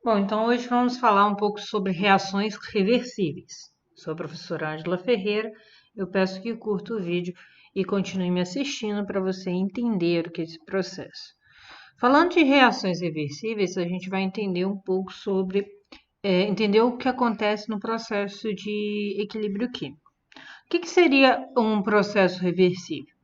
Bom, então hoje vamos falar um pouco sobre reações reversíveis. Sou a professora Ângela Ferreira. Eu peço que curta o vídeo e continue me assistindo para você entender o que é esse processo. Falando de reações reversíveis, a gente vai entender um pouco sobre entender o que acontece no processo de equilíbrio químico. O que seria um processo reversível?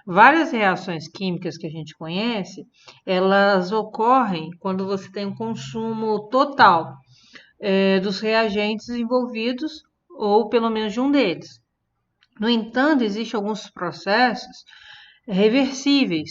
Várias reações químicas que a gente conhece, elas ocorrem quando você tem um consumo total dos reagentes envolvidos, ou pelo menos de um deles. No entanto, existem alguns processos reversíveis.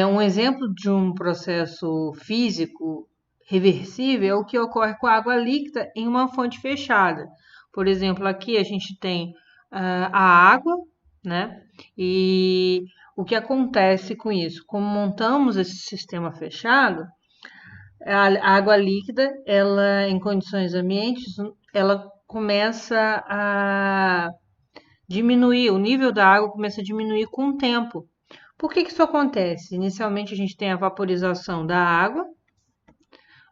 Um exemplo de um processo físico reversível é o que ocorre com a água líquida em uma fonte fechada. Por exemplo, aqui a gente tem a água, né? E o que acontece com isso? Como montamos esse sistema fechado, a água líquida, ela em condições ambientes, ela começa a diminuir, o nível da água começa a diminuir com o tempo. Por que isso acontece? Inicialmente a gente tem a vaporização da água,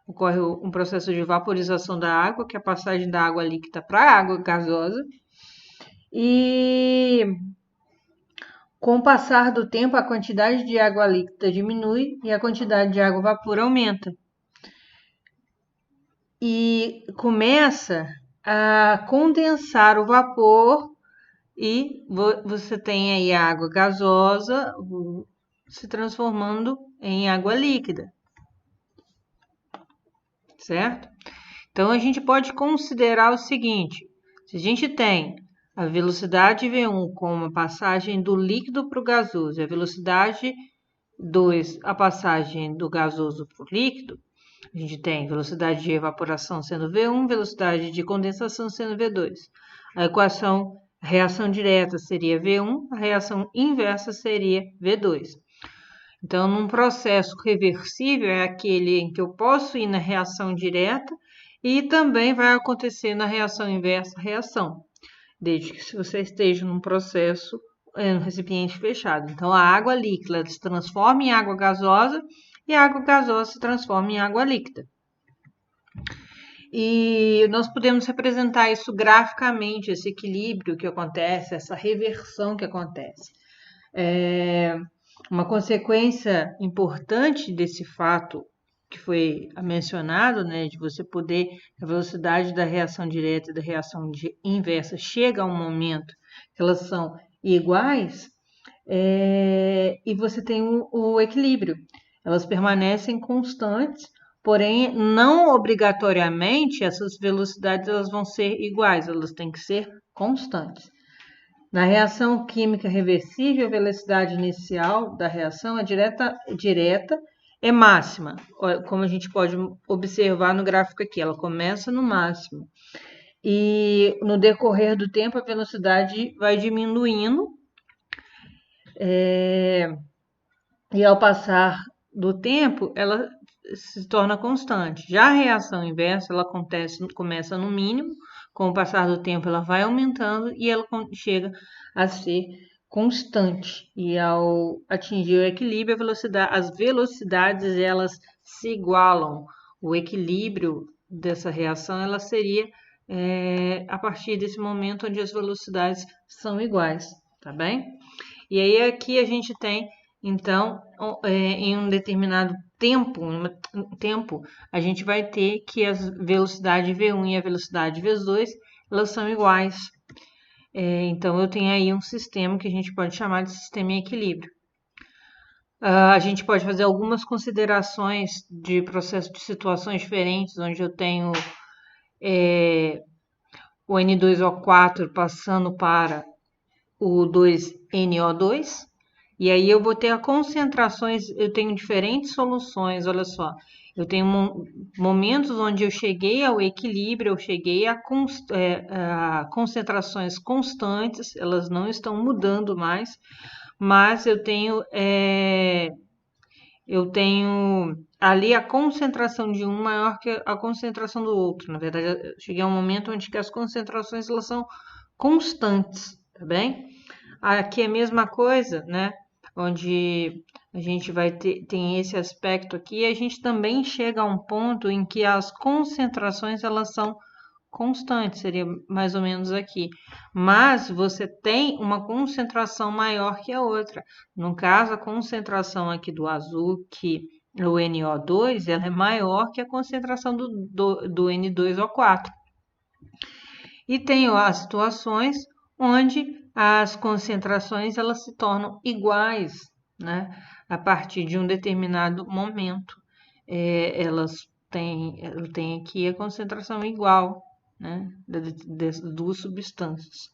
ocorre um processo de vaporização da água, que é a passagem da água líquida para a água gasosa, e com o passar do tempo a quantidade de água líquida diminui e a quantidade de água vapor aumenta. E começa a condensar o vapor e você tem aí a água gasosa se transformando em água líquida, certo? Então a gente pode considerar o seguinte: se a gente tem a velocidade V1 como a passagem do líquido para o gasoso e a velocidade 2, a passagem do gasoso para o líquido, a gente tem velocidade de evaporação sendo V1, velocidade de condensação sendo V2. A equação, a reação direta seria V1, a reação inversa seria V2. Então, num processo reversível é aquele em que eu posso ir na reação direta e também vai acontecer na reação inversa, reação, desde que você esteja num processo um recipiente fechado. Então, a água líquida se transforma em água gasosa e a água gasosa se transforma em água líquida. E nós podemos representar isso graficamente, esse equilíbrio que acontece, essa reversão que acontece. Uma consequência importante desse fato que foi mencionado, né, de você poder, a velocidade da reação direta e da reação inversa chega a um momento que elas são iguais, e você tem o equilíbrio. Elas permanecem constantes, porém, não obrigatoriamente essas velocidades elas vão ser iguais, elas têm que ser constantes. Na reação química reversível, a velocidade inicial da reação é direta é máxima, como a gente pode observar no gráfico aqui, ela começa no máximo. E no decorrer do tempo, a velocidade vai diminuindo, e ao passar do tempo, ela se torna constante. Já a reação inversa, ela começa no mínimo, com o passar do tempo ela vai aumentando e ela chega a ser constante. E ao atingir o equilíbrio, as velocidades elas se igualam. O equilíbrio dessa reação ela seria a partir desse momento onde as velocidades são iguais, tá bem? E aí aqui a gente tem, então, em um determinado tempo, a gente vai ter que a velocidade V1 e a velocidade V2, elas são iguais. Então, eu tenho aí um sistema que a gente pode chamar de sistema em equilíbrio. A gente pode fazer algumas considerações de processo de situações diferentes, onde eu tenho o N2O4 passando para o 2NO2, e aí eu vou ter a concentrações, eu tenho diferentes soluções, olha só. Eu tenho momentos onde eu cheguei ao equilíbrio, eu cheguei a concentrações constantes, elas não estão mudando mais, mas eu tenho ali a concentração de um maior que a concentração do outro. Na verdade, eu cheguei a um momento onde que as concentrações elas são constantes, tá bem? Aqui é a mesma coisa, né? onde a gente vai tem esse aspecto aqui, e a gente também chega a um ponto em que as concentrações elas são constantes, seria mais ou menos aqui. Mas você tem uma concentração maior que a outra. No caso, a concentração aqui do azul, que o NO2, ela é maior que a concentração do N2O4. E tem as situações onde as concentrações elas se tornam iguais, né? A partir de um determinado momento. Elas têm aqui a concentração igual, né? Das duas substâncias.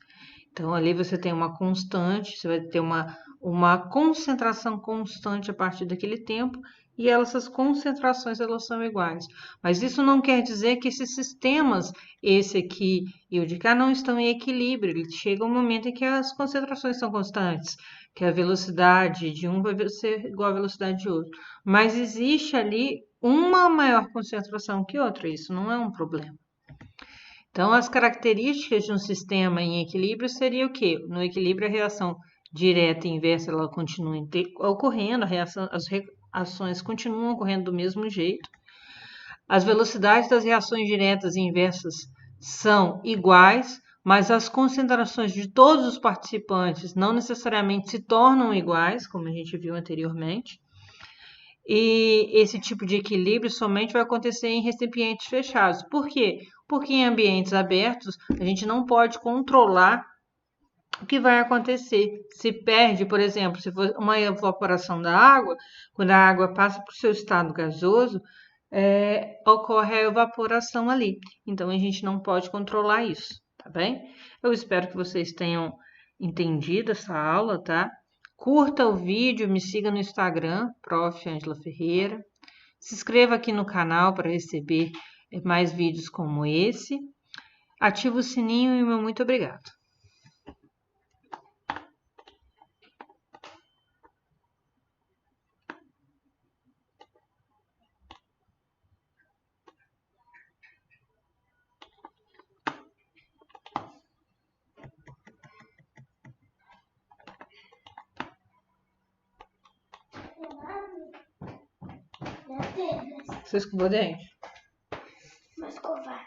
Então, ali você tem uma constante, você vai ter uma concentração constante a partir daquele tempo, e essas concentrações elas são iguais. Mas isso não quer dizer que esses sistemas, esse aqui e o de cá, não estão em equilíbrio. Ele chega um momento em que as concentrações são constantes, que a velocidade de um vai ser igual à velocidade de outro. Mas existe ali uma maior concentração que outra, isso não é um problema. Então, as características de um sistema em equilíbrio seria o quê? No equilíbrio, a reação direta e inversa ela continua ocorrendo, as reações continuam ocorrendo do mesmo jeito. As velocidades das reações diretas e inversas são iguais, mas as concentrações de todos os participantes não necessariamente se tornam iguais, como a gente viu anteriormente. E esse tipo de equilíbrio somente vai acontecer em recipientes fechados. Por quê? Porque em ambientes abertos a gente não pode controlar o que vai acontecer. Se perde, por exemplo, se for uma evaporação da água, quando a água passa para o seu estado gasoso, ocorre a evaporação ali. Então a gente não pode controlar isso, tá bem? Eu espero que vocês tenham entendido essa aula, tá? Curta o vídeo, me siga no Instagram, Prof. Ângela Ferreira. Se inscreva aqui no canal para receber mais vídeos como esse. Ativa o sininho e meu muito obrigado. Você escovou o dente? Vou escovar.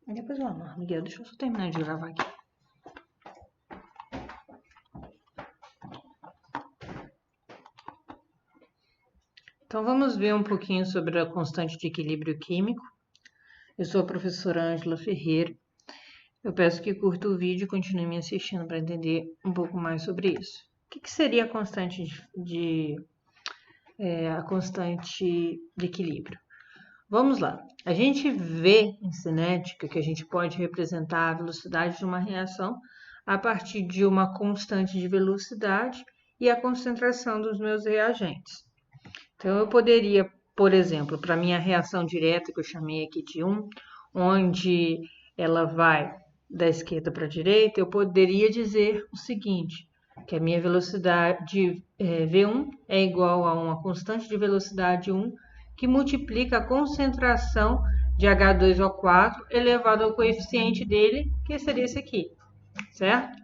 Depois eu amarro, Miguel. Deixa eu só terminar de gravar aqui. Então, vamos ver um pouquinho sobre a constante de equilíbrio químico. Eu sou a professora Ângela Ferreira. Eu peço que curta o vídeo e continue me assistindo para entender um pouco mais sobre isso. O que seria a constante a constante de equilíbrio? Vamos lá. A gente vê em cinética que a gente pode representar a velocidade de uma reação a partir de uma constante de velocidade e a concentração dos meus reagentes. Então, eu poderia, por exemplo, para a minha reação direta, que eu chamei aqui de 1, onde ela vai da esquerda para a direita, eu poderia dizer o seguinte, que a minha velocidade V1 é igual a uma constante de velocidade 1, que multiplica a concentração de H2O4 elevado ao coeficiente dele, que seria esse aqui, certo?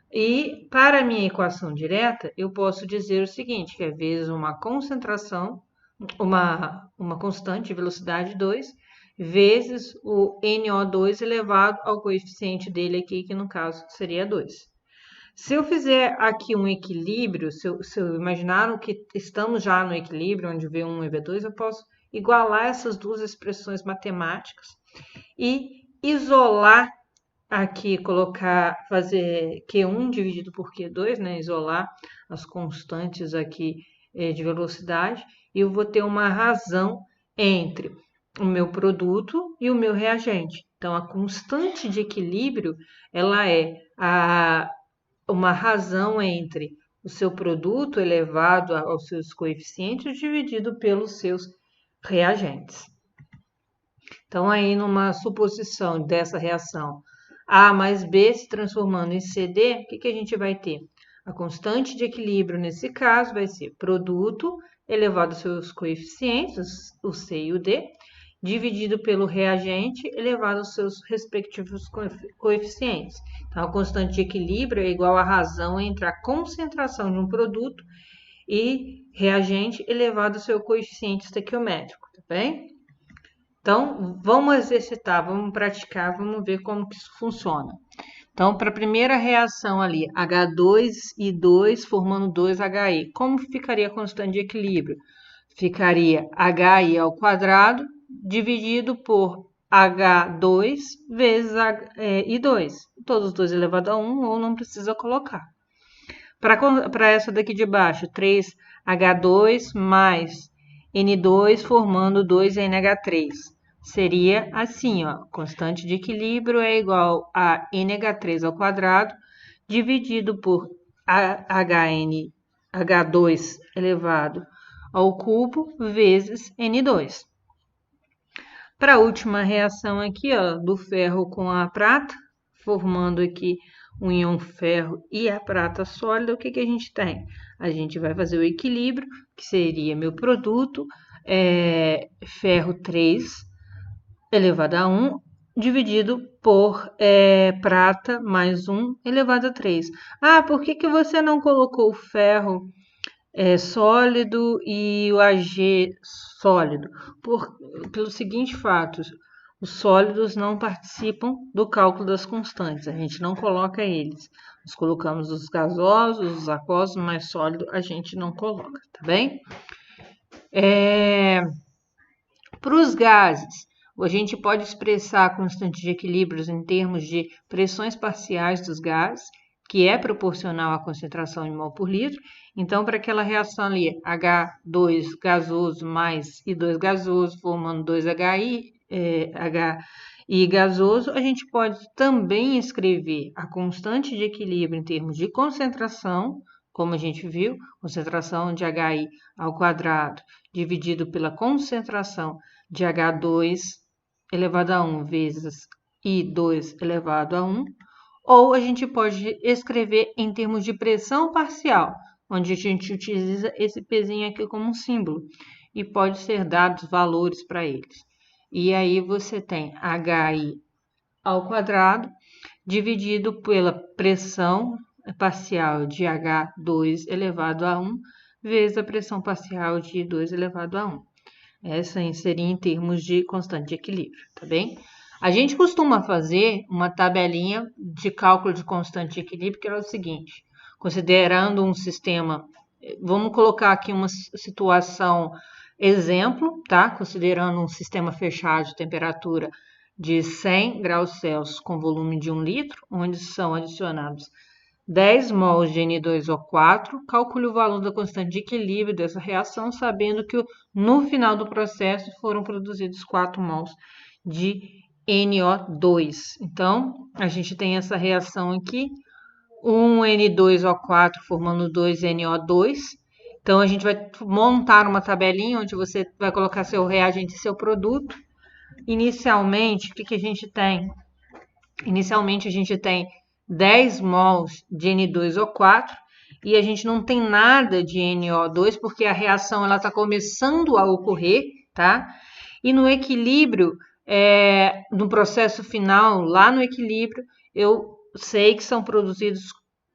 E para a minha equação direta, eu posso dizer o seguinte, que é vezes uma concentração, uma constante de velocidade 2, vezes o NO2 elevado ao coeficiente dele aqui, que no caso seria 2. Se eu fizer aqui um equilíbrio, se eu imaginar que estamos já no equilíbrio, onde V1 e V2, eu posso igualar essas duas expressões matemáticas e isolar aqui, fazer Q1 dividido por Q2, né? Isolar as constantes aqui de velocidade, e eu vou ter uma razão entre o meu produto e o meu reagente. Então, a constante de equilíbrio, ela é uma razão entre o seu produto elevado aos seus coeficientes dividido pelos seus reagentes. Então, aí numa suposição dessa reação A mais B se transformando em CD, o que a gente vai ter? A constante de equilíbrio nesse caso vai ser produto elevado aos seus coeficientes, o C e o D, dividido pelo reagente elevado aos seus respectivos coeficientes. Então, a constante de equilíbrio é igual à razão entre a concentração de um produto e reagente elevado ao seu coeficiente estequiométrico, tá bem? Então, vamos exercitar, vamos praticar, vamos ver como que isso funciona. Então, para a primeira reação ali, H2I2 formando 2HI, como ficaria a constante de equilíbrio? Ficaria HI ao quadrado dividido por H2 vezes I2. Todos os dois elevado a 1 ou não precisa colocar. Para essa daqui de baixo, 3H2 mais N2 formando 2NH3. Seria assim, ó, constante de equilíbrio é igual a NH3 ao quadrado dividido por H2 elevado ao cubo vezes N2. Para a última reação aqui, ó, do ferro com a prata, formando aqui um íon ferro e a prata sólida, o que que a gente tem? A gente vai fazer o equilíbrio, que seria meu produto, ferro 3 elevado a 1, dividido por prata mais 1 elevado a 3. Ah, por que que você não colocou o ferro sólido e o Ag sólido? Pelo seguinte fato, os sólidos não participam do cálculo das constantes, a gente não coloca eles. Nós colocamos os gasosos, os aquosos, mas sólido a gente não coloca, tá bem? Para os gases, a gente pode expressar a constante de equilíbrios em termos de pressões parciais dos gases, que é proporcional à concentração em mol por litro. Então, para aquela reação ali, H2 gasoso mais I2 gasoso, formando 2HI gasoso, a gente pode também escrever a constante de equilíbrio em termos de concentração, como a gente viu, concentração de HI ao quadrado dividido pela concentração de H2 elevado a 1 vezes I2 elevado a 1, ou a gente pode escrever em termos de pressão parcial, onde a gente utiliza esse pezinho aqui como um símbolo, e pode ser dados valores para eles. E aí você tem HI ao quadrado dividido pela pressão parcial de H2 elevado a 1 vezes a pressão parcial de I2 elevado a 1. Essa seria em termos de constante de equilíbrio, tá bem? A gente costuma fazer uma tabelinha de cálculo de constante de equilíbrio, que é o seguinte, considerando um sistema, vamos colocar aqui uma situação exemplo, tá? Considerando um sistema fechado de temperatura de 100 graus Celsius com volume de 1 litro, onde são adicionados 10 mols de N2O4, calcule o valor da constante de equilíbrio dessa reação, sabendo que no final do processo foram produzidos 4 mols de NO2. Então, a gente tem essa reação aqui, um N2O4 formando 2 NO2. Então, a gente vai montar uma tabelinha onde você vai colocar seu reagente e seu produto. Inicialmente, o que a gente tem? Inicialmente, a gente tem 10 mols de N2O4 e a gente não tem nada de NO2 porque a reação está começando a ocorrer, tá? E no equilíbrio, no processo final, lá no equilíbrio, eu sei que são produzidos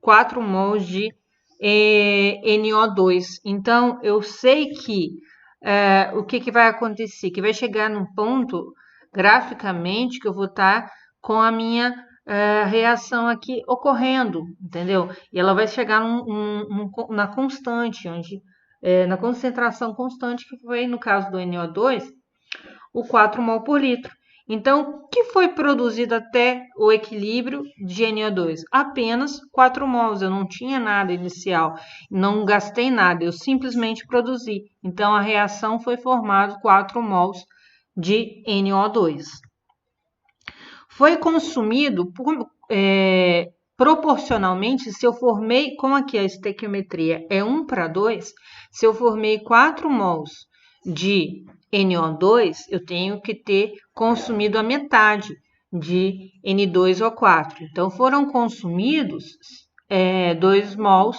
4 mols de NO2. Então, eu sei que o que vai acontecer? Que vai chegar num ponto, graficamente, que eu vou estar com a minha reação aqui ocorrendo, entendeu? E ela vai chegar na constante, na concentração constante, que foi, no caso do NO2, o 4 mol por litro. Então, o que foi produzido até o equilíbrio de NO2? Apenas 4 mols, eu não tinha nada inicial, não gastei nada, eu simplesmente produzi. Então, a reação foi formada 4 mols de NO2. Foi consumido proporcionalmente, se eu formei, como aqui a estequiometria é 1:2, se eu formei 4 mols de NO2, eu tenho que ter consumido a metade de N2O4. Então, foram consumidos 2 mols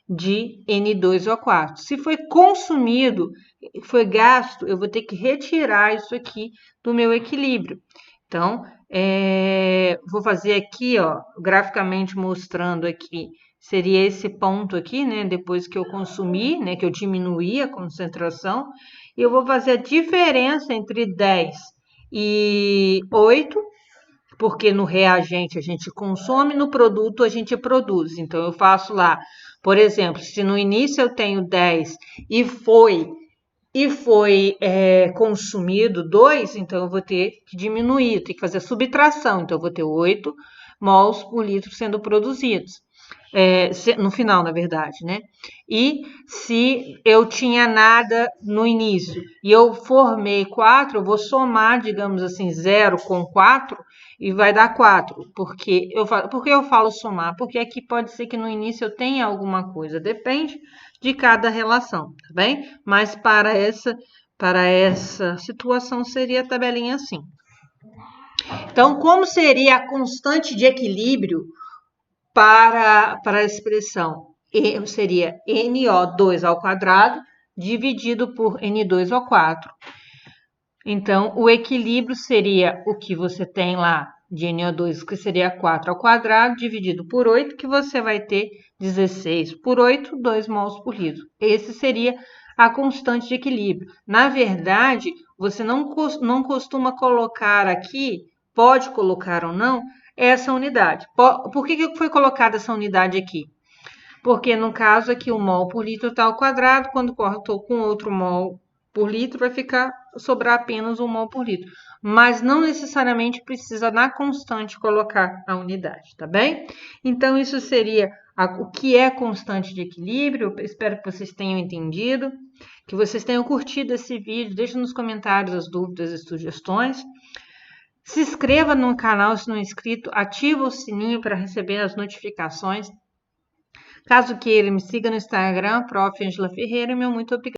de N2O4. Se foi consumido, foi gasto, eu vou ter que retirar isso aqui do meu equilíbrio. Então, vou fazer aqui, ó, graficamente mostrando aqui, seria esse ponto aqui, né? Depois que eu consumi, né? Que eu diminuí a concentração, e eu vou fazer a diferença entre 10 e 8, porque no reagente a gente consome, no produto a gente produz. Então, eu faço lá, por exemplo, se no início eu tenho 10 e foi consumido 2, então eu vou ter que diminuir, ter que fazer a subtração. Então, eu vou ter 8 mols por litro sendo produzidos. No final, na verdade, né? E se eu tinha nada no início e eu formei 4, eu vou somar, digamos assim, 0 com 4 e vai dar 4. Por que eu falo somar? Porque aqui pode ser que no início eu tenha alguma coisa, depende de cada relação, tá bem? Mas para essa situação seria a tabelinha assim. Então, como seria a constante de equilíbrio para a expressão? Seria NO2 ao quadrado dividido por N2O4. Então, o equilíbrio seria o que você tem lá de NO2, que seria 4 ao quadrado, dividido por 8, que você vai ter 16 por 8, 2 mols por litro. Esse seria a constante de equilíbrio. Na verdade, você não costuma colocar aqui, pode colocar ou não, essa unidade. Por que foi colocada essa unidade aqui? Porque no caso aqui o mol por litro está ao quadrado, quando cortou com outro mol por litro vai sobrar apenas 1 mol por litro. Mas não necessariamente precisa na constante colocar a unidade, tá bem? Então isso seria o que é constante de equilíbrio. Eu espero que vocês tenham entendido, que vocês tenham curtido esse vídeo. Deixe nos comentários as dúvidas e sugestões. Se inscreva no canal se não é inscrito, ativa o sininho para receber as notificações. Caso queira, me siga no Instagram, Prof. Angela Ferreira, meu muito obrigada.